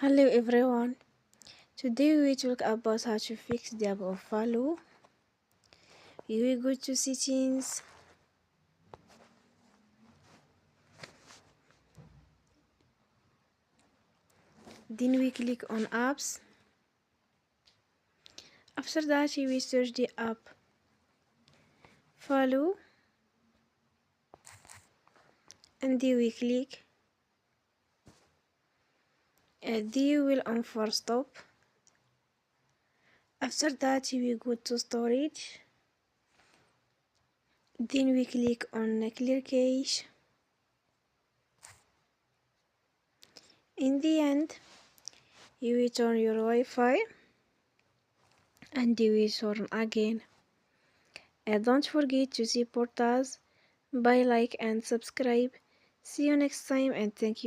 Hello everyone. Today we talk about how to fix the app of Falou. We will go to settings, then we click on apps. After that we search the app Falou and then we click. Then you will on for stop. After that we go to storage. Then we click on clear cache. In the end, you will turn your Wi-Fi and you will turn again. And don't forget to support us by like and subscribe. See you next time and thank you.